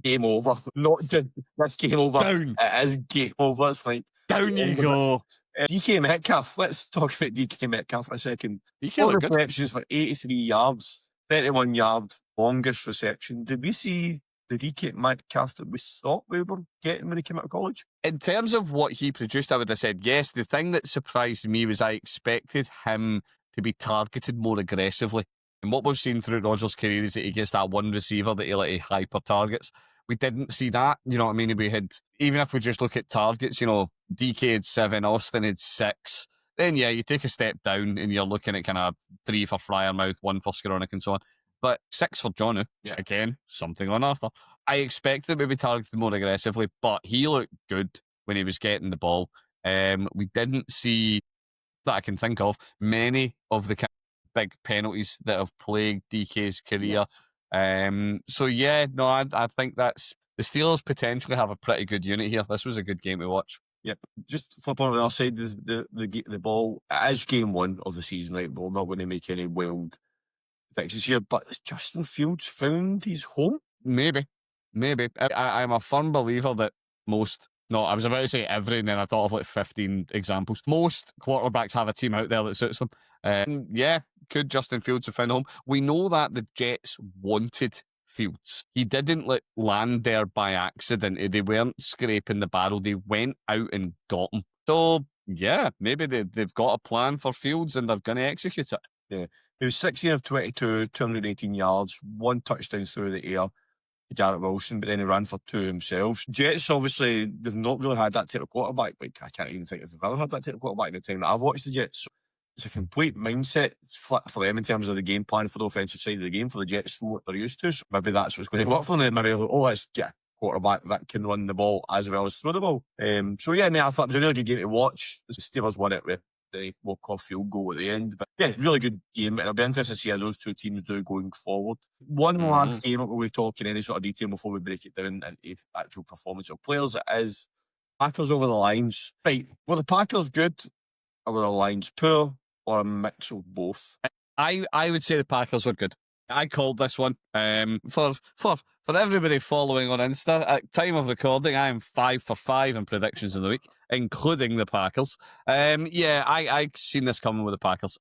game over. Not just that's game over. Down. It is game over. It's like, down you go. DK Metcalf. Let's talk about DK Metcalf for a second. DK 4 receptions for 83 yards, 31 yards longest reception. Did we see the DK Metcalf that we thought we were getting when he came out of college? In terms of what he produced, I would have said yes. The thing that surprised me was I expected him to be targeted more aggressively. And what we've seen through Rodgers' career is that he gets that one receiver that he hyper targets. We didn't see that. You know what I mean? We had, even if we just look at targets, you know, DK had 7, Austin had 6. Then, yeah, you take a step down and you're looking at kind of 3 for Fryermouth, 1 for Skoranek and so on. But 6 for Jonah. Yeah. Again, something on Arthur. I expected maybe targeted more aggressively, but he looked good when he was getting the ball. We didn't see, that I can think of, many of the kind of big penalties that have plagued DK's career. Yes. So yeah, no, I think that's, the Steelers potentially have a pretty good unit here. This was a good game to watch. Yep. Just flip on the other side, the ball, it is game 1 of the season, right? We're not going to make any wild predictions here, but has Justin Fields found his home? Maybe. I'm a firm believer that I was about to say every, and then I thought of like 15 examples. Most quarterbacks have a team out there that suits them. Yeah, could Justin Fields have found home? We know that the Jets wanted Fields. He didn't land there by accident. They weren't scraping the barrel. They went out and got him. So, yeah, maybe they've got a plan for Fields and they're going to execute it. Yeah. He was 16 of 22, 218 yards, 1 touchdown through the air. Garrett Wilson, but then he ran for 2 himself. Jets, obviously, they've not really had that type of quarterback. Like, I can't even think they've ever had that type of quarterback in the time that I've watched the Jets. So it's a complete mindset flip for them in terms of the game plan for the offensive side of the game for the Jets from what they're used to. So maybe that's what's going to work for them. Maybe like, let's get a quarterback that can run the ball as well as throw the ball. So yeah, I mean, I thought it was a really good game to watch. The Steelers won it with the walk-off field goal at the end. But yeah, really good game. And it'll be interesting to see how those two teams do going forward. One last game, we'll talk in any sort of detail before we break it down into actual performance of players. It is Packers over the Lions. Right, were the Packers good or were the Lions poor or a mix of both? I would say the Packers were good. I called this one. For everybody following on Insta, at time of recording, I am 5 for 5 in predictions of the week, including the Packers. I seen this coming with the Packers.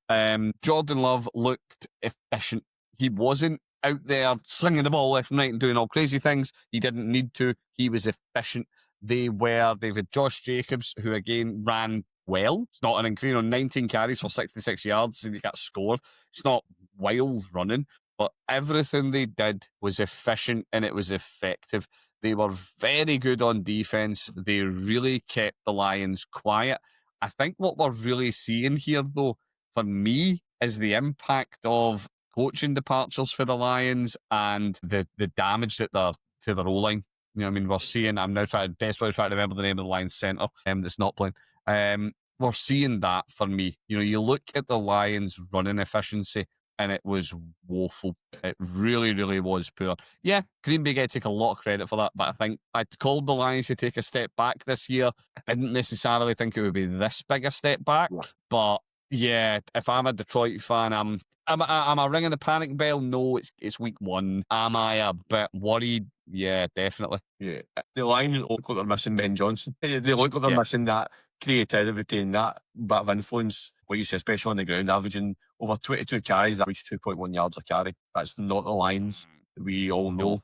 Jordan Love looked efficient. He wasn't out there slinging the ball left and right and doing all crazy things. He didn't need to. He was efficient. They've had Josh Jacobs, who again ran well. It's not an incredible 19 carries for 66 yards and he got scored. It's not wild running. But everything they did was efficient and it was effective. They were very good on defense. They really kept the Lions quiet. I think what we're really seeing here, though, for me, is the impact of coaching departures for the Lions and the damage that they're to their O-line. You know what I mean? We're seeing, I'm now desperately trying to remember the name of the Lions centre that's not playing. We're seeing that for me. You know, you look at the Lions' running efficiency, and it was woeful. It really, really was poor. Yeah, Green Bay get to take a lot of credit for that, but I think I called the Lions to take a step back this year. I didn't necessarily think it would be this big a step back, but yeah, if I'm a Detroit fan, am I ringing the panic bell? No, it's week 1. Am I a bit worried? Yeah, definitely. Yeah, the Lions look like they're missing Ben Johnson. They look like they're missing that creativity and that bit of influence, what you say, especially on the ground, averaging over 22 carries, average 2.1 yards a carry. That's not the Lions we all know.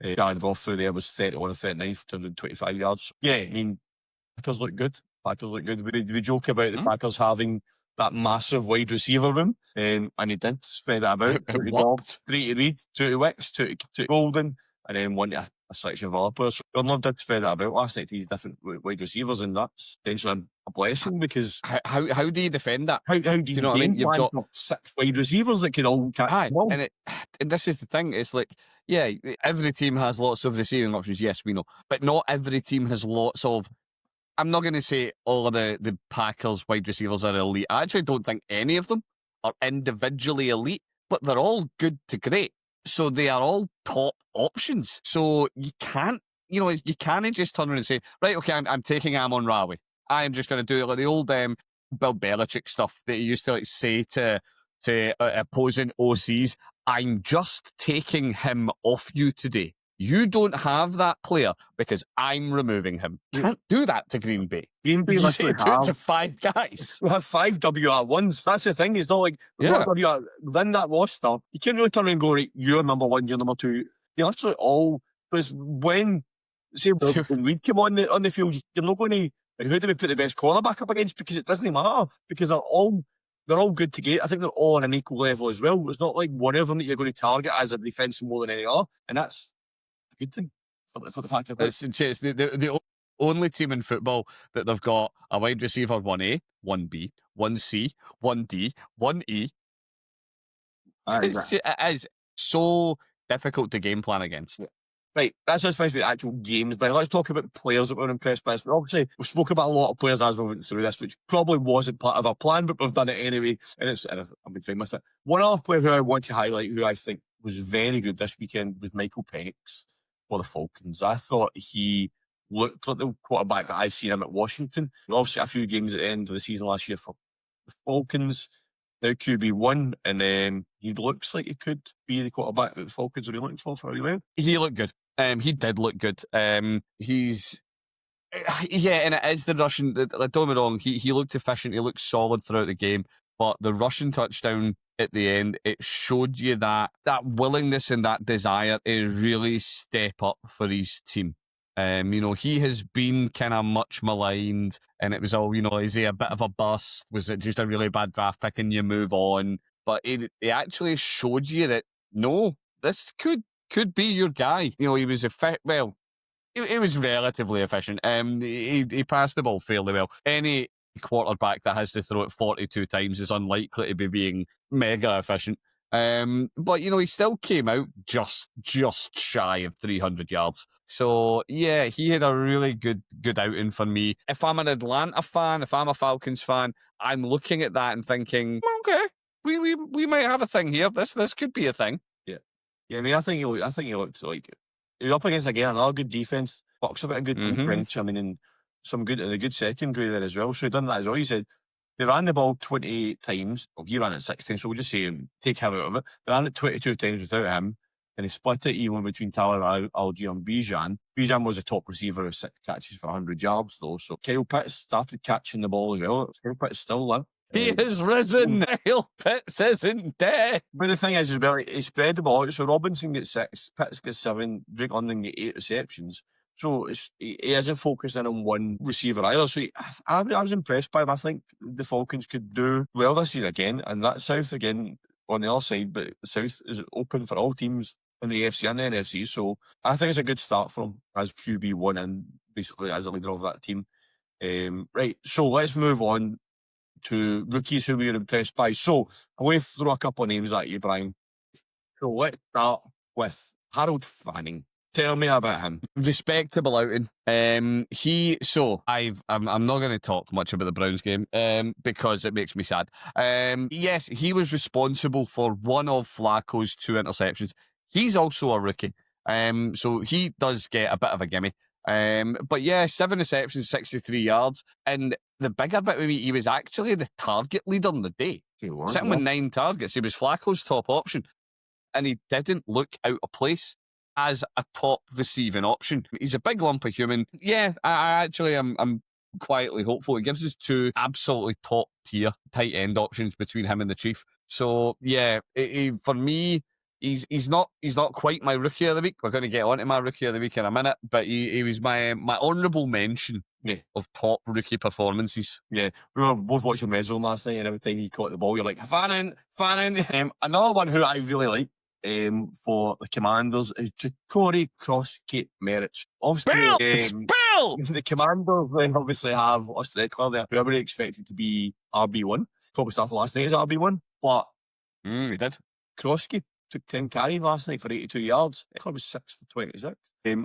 Jared Goff through there was 31 and 39 for 225 yards. Yeah, I mean, Packers look good. We joke about the Packers having that massive wide receiver room, and he did spread that about. It worked. 3 to Reed, 2 to Wicks, 2 to Golden, and then 1 to a selection of other players. Jordan Love did spread that about last night to these different wide receivers, and that's potentially a blessing because how do you defend that? How do you know what I mean? You've got 6 wide receivers that can all catch the ball. And this is the thing. It's like, yeah, every team has lots of receiving options. Yes, we know, but not every team has lots of. I'm not going to say all of the Packers wide receivers are elite. I actually don't think any of them are individually elite, but they're all good to great. So they are all top options. So you can't just turn around and say, right, okay, I'm taking Amon-Ra. I'm just going to do it like the old Bill Belichick stuff that he used to say to opposing OCs. I'm just taking him off you today. you don't have that player because I'm removing him. Can't do that to Green Bay. Green Bay literally do it to 5 guys. We have 5 WR1s. That's the thing. It's not like within that roster, you can't really turn around and go, right, you're number 1, you're number 2. They literally all, because when we come on the field, you're not going to, like, who do we put the best cornerback up against? Because it doesn't matter, because they're all good to get. I think they're all on an equal level as well. It's not like one of them that you're going to target as a defensive more than any other, and that's a good thing for the fact of it's the only team in football that they've got a wide receiver 1A, 1B, 1C, 1D, 1E. It is so difficult to game plan against. Right, that's as far as the actual games, but let's talk about the players that we're impressed by. But obviously, we've spoken about a lot of players as we went through this, which probably wasn't part of our plan, but we've done it anyway, and I've been fine with it. One other player who I want to highlight, who I think was very good this weekend, was Michael Penix for the Falcons. I thought he looked like the quarterback that I've seen him at Washington. And obviously, a few games at the end of the season last year for the Falcons. Now QB1, and he looks like he could be the quarterback that the Falcons are looking for a while. He looked good. He did look good. And it is the rushing. Don't get me wrong. He looked efficient. He looked solid throughout the game. But the rushing touchdown at the end, it showed you that willingness and that desire to really step up for his team. He has been kind of much maligned, and it was all, is he a bit of a bust? Was it just a really bad draft pick and you move on? But it actually showed you that, no, this could be your guy. He was he was relatively efficient. He passed the ball fairly well. Any quarterback that has to throw it 42 times is unlikely to be being mega efficient. But he still came out just shy of 300 yards. So yeah, he had a really good outing for me. If I'm an Atlanta fan, if I'm a Falcons fan, I'm looking at that and thinking, okay, we might have a thing here. This could be a thing. Yeah, I mean, I think he looked like he was up against again another good defense. Bucks a bit of good French. I mean, and some good secondary there as well. So he done that as well. He said they ran the ball 28 times. Well, he ran it 16, so we'll just say take him out of it. They ran it 22 times without him, and they split it even between Tyler Algier and Bijan. Bijan was the top receiver with 6 catches for 100 yards, though. So Kyle Pitts started catching the ball as well. Kyle Pitts still there. He has risen. Kyle Pitts isn't dead. But the thing is, he spread the ball out. So Robinson gets 6, Pitts gets 7, Drake London get 8 receptions. So he isn't focusing on one receiver either. So I was impressed by him. I think the Falcons could do well this year again. And that South again on the other side, but the South is open for all teams in the AFC and the NFC. So I think it's a good start for him as QB1 and basically as the leader of that team. Right, so let's move on to rookies who we were impressed by. So I'm going to throw a couple of names at you, Brian. So let's start with Harold Fanning. Tell me about him. Respectable outing. I'm not going to talk much about the Browns game because it makes me sad. Yes, he was responsible for one of Flacco's 2 interceptions. He's also a rookie. So he does get a bit of a gimme. But yeah, 7 receptions, 63 yards. And the bigger bit with me, he was actually the target leader in the day. Sitting with 9 targets. He was Flacco's top option. And he didn't look out of place as a top receiving option. He's a big lump of human. Yeah, I'm quietly hopeful. It gives us 2 absolutely top tier tight end options between him and the Chief. So yeah, for me, he's not quite my rookie of the week. We're going to get on to my rookie of the week in a minute, but he was my honourable mention of top rookie performances. Yeah, we were both watching Red last night, and every time he caught the ball, you're like, Fanning. Another one who I really like for the Commanders is Jacory Cross-Cape Merritt. Obviously, the Commanders obviously have Austin Eckler there, who everybody expected to be RB1. Probably started last night as RB1, but he did. Cross-Cape took 10 carries last night for 82 yards. Eckler was 6 for 26.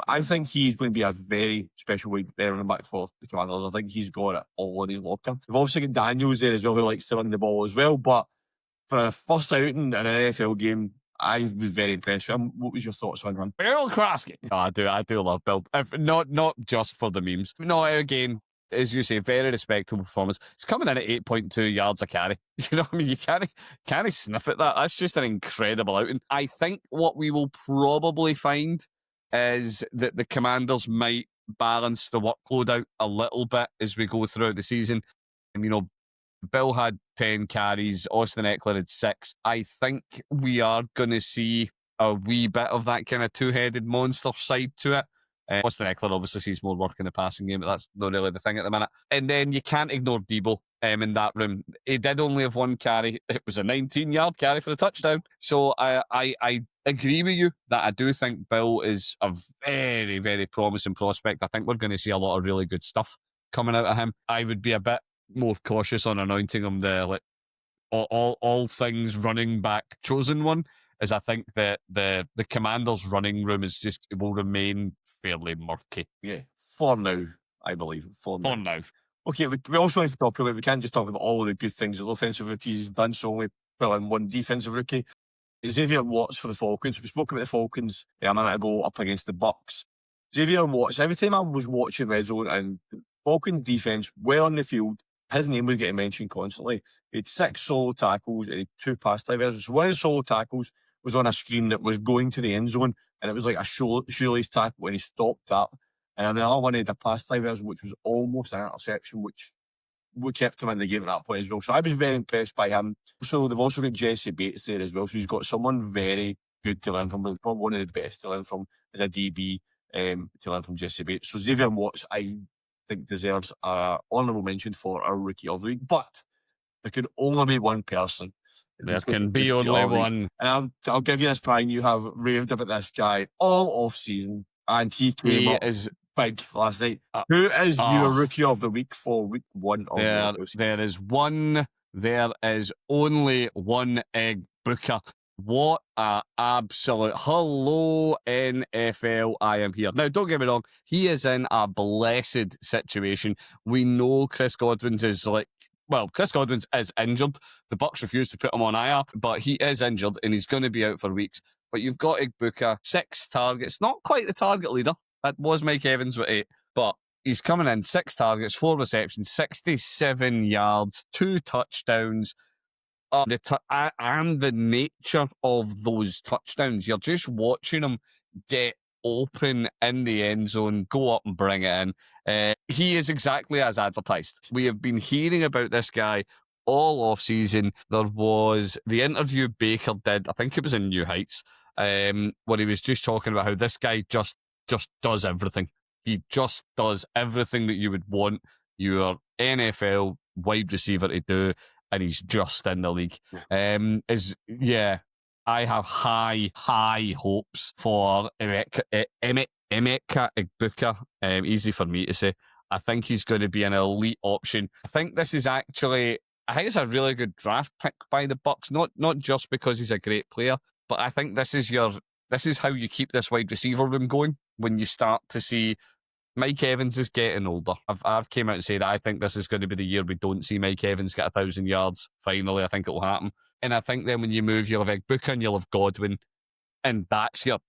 I think he's going to be a very special way running back for the Commanders. I think he's got it all in his locker. We've also got Daniels there as well, who likes to run the ball as well, but for a first outing in an NFL game, I was very impressed with him. What was your thoughts on him? Bill Krosky. Oh, I do love Bill. Not just for the memes. No, again, as you say, very respectable performance. He's coming in at 8.2 yards a carry. You know what I mean? You can't sniff at that. That's just an incredible outing. I think what we will probably find is that the Commanders might balance the workload out a little bit as we go throughout the season. And, Bill had 10 carries, Austin Eckler had 6. I think we are going to see a wee bit of that kind of two-headed monster side to it. Austin Eckler obviously sees more work in the passing game, but that's not really the thing at the minute. And then you can't ignore Debo in that room. He did only have 1 carry. It was a 19-yard carry for the touchdown. So I agree with you that I do think Bill is a very, very promising prospect. I think we're going to see a lot of really good stuff coming out of him. I would be a bit more cautious on anointing him the all things running back chosen one, as I think that the Commanders' running room will remain fairly murky. Yeah, for now, I believe. For now. Okay, we also have to talk about, we can't just talk about all of the good things that the offensive rookies have done, so only pull in one defensive rookie. Xavier Watts for the Falcons. We spoke about the Falcons a minute ago up against the Bucks. Xavier Watts, every time I was watching Red Zone and Falcon defense well on the field, his name was getting mentioned constantly. He had 6 solo tackles and he had 2 pass diversions. So one of the solo tackles was on a screen that was going to the end zone, and it was like a shoelace tackle, and he stopped that. And the other one had a pass diversion, which was almost an interception, which kept him in the game at that point as well. So I was very impressed by him. So they've also got Jesse Bates there as well. So he's got someone very good to learn from, probably one of the best to learn from as a DB, to learn from Jesse Bates. So Xavier Watts, I think, deserves an honourable mention for our Rookie of the Week. But there can only be one person. There can be only one. And I'll give you this, Brian. You have raved about this guy all off season, and he came up big last night. Who is your Rookie of the Week for week 1 of the season? There is one. There is only one Egg Booker. What a absolute hello, NFL. I am here. Now, don't get me wrong. He is in a blessed situation. We know Chris Godwin's is Chris Godwin's is injured. The Bucs refused to put him on IR, but he is injured and he's going to be out for weeks. But you've got Igbukah, 6 targets, not quite the target leader. That was Mike Evans with 8, but he's coming in 6 targets, 4 receptions, 67 yards, 2 touchdowns. And the nature of those touchdowns, you're just watching him get open in the end zone, go up and bring it in. He is exactly as advertised. We have been hearing about this guy all off season. There was the interview Baker did, I think it was in New Heights, where he was just talking about how this guy just does everything. He just does everything that you would want your NFL wide receiver to do, and he's just in the league. I have high hopes for Emeka Igbukah. Easy for me to say. I think he's going to be an elite option. I think it's a really good draft pick by the Bucs. Not just because he's a great player, but I think this is how you keep this wide receiver room going when you start to see Mike Evans is getting older. I've came out and say that I think this is going to be the year we don't see Mike Evans get 1,000 yards. Finally, I think it will happen. And I think then when you move, you'll have Igbukah and you'll have Godwin, and that's your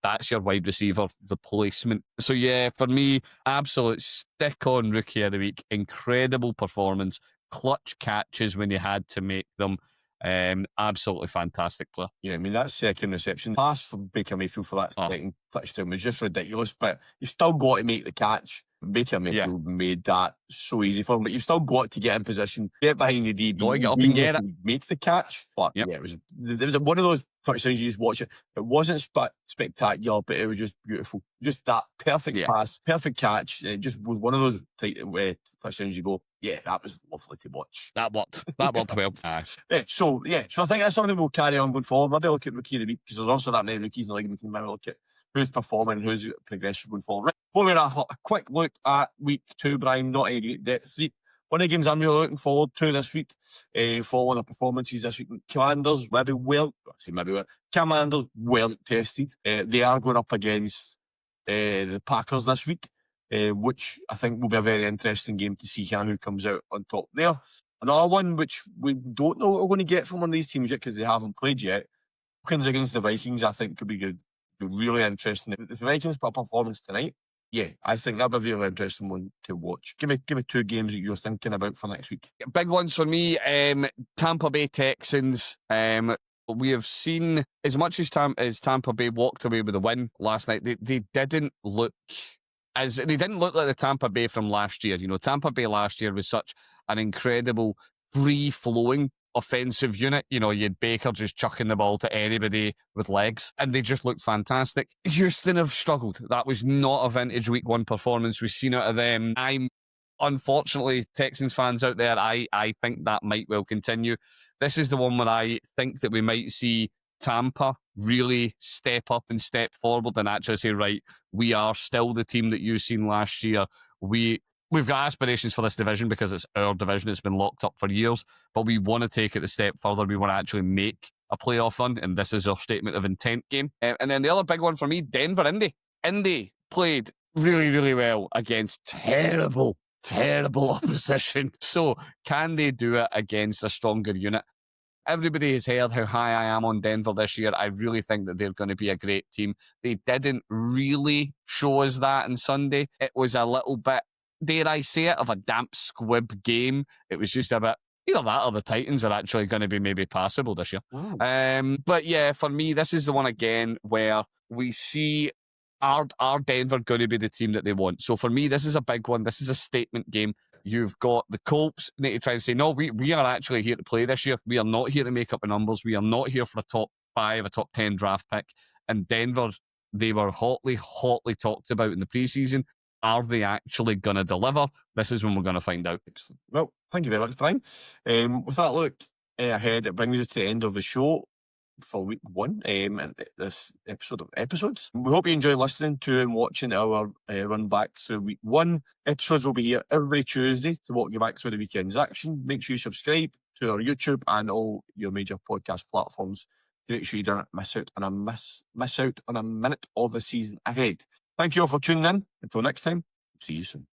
wide receiver replacement. So yeah, for me, absolute stick-on Rookie of the Week. Incredible performance, clutch catches when you had to make them. Absolutely fantastic player. Yeah, I mean, that second reception pass from Baker Mayfield for that second touchdown was just ridiculous, but you've still got to make the catch. Baker Mayfield made that so easy for him, but you've still got to get in position, get behind the DB, got to get up and get it, make the catch. But it was one of those touchdowns you just watch it. It wasn't spectacular, but it was just beautiful. Just that perfect pass, perfect catch. It just was one of those touchdowns you go, yeah, that was lovely to watch. That worked well. Nice. So I think that's something we'll carry on going forward. Maybe look at Rookie of the Week, because there's also that many rookies in the league. We can maybe look at who's performing, who's progression going forward. Right. Before we wrap up, a quick look at week 2, Brian. Not a great depth. One of the games I'm really looking forward to this week, following the performances this week. Commanders Commanders well tested. They are going up against the Packers this week, which I think will be a very interesting game to see who comes out on top there. Another one which we don't know what we're going to get from one of these teams yet because they haven't played yet. Falcons against the Vikings, I think could be good. Be really interesting. If the Vikings put a performance tonight, I think that'd be a really interesting one to watch. Give me 2 games that you're thinking about for next week. Big ones for me, Tampa Bay Texans. We have seen, as much as Tampa Bay walked away with the win last night, they didn't look like the Tampa Bay from last year. Tampa Bay last year was such an incredible, free-flowing offensive unit. You had Baker just chucking the ball to anybody with legs, and they just looked fantastic. Houston have struggled. That was not a vintage week one performance we've seen out of them. Unfortunately, Texans fans out there, I think that might well continue. This is the one where I think that we might see Tampa really step up and step forward and actually say, right, we are still the team that you've seen last year. We've got aspirations for this division because it's our division. It's been locked up for years, but we want to take it a step further. We want to actually make a playoff run, and this is our statement of intent game. And then the other big one for me, Denver, Indy. Indy played really, really well against terrible opposition. So can they do it against a stronger unit? Everybody has heard how high I am on Denver this year. I really think that they're going to be a great team. They didn't really show us that on Sunday. It was a little bit, dare I say it, of a damp squib game. It was just a bit, either that or the Titans are actually going to be maybe passable this year. Oh. But yeah, for me, this is the one again where we see are Denver going to be the team that they want? So for me, this is a big one. This is a statement game. You've got the Colts need to try and say, no, we are actually here to play this year. We are not here to make up the numbers. We are not here for a top 5, a top 10 draft pick. And Denver, they were hotly talked about in the preseason. Are they actually going to deliver? This is when we're going to find out. Excellent. Well, thank you very much, Brian. With that look ahead, it brings us to the end of the show for week one and this episode of episodes. We hope you enjoy listening to and watching our run back through week one. Episodes will be here every Tuesday to walk you back through the weekend's action. Make sure you subscribe to our YouTube and all your major podcast platforms to make sure you don't miss out on a minute of the season ahead. Thank you all for tuning in. Until next time, see you soon.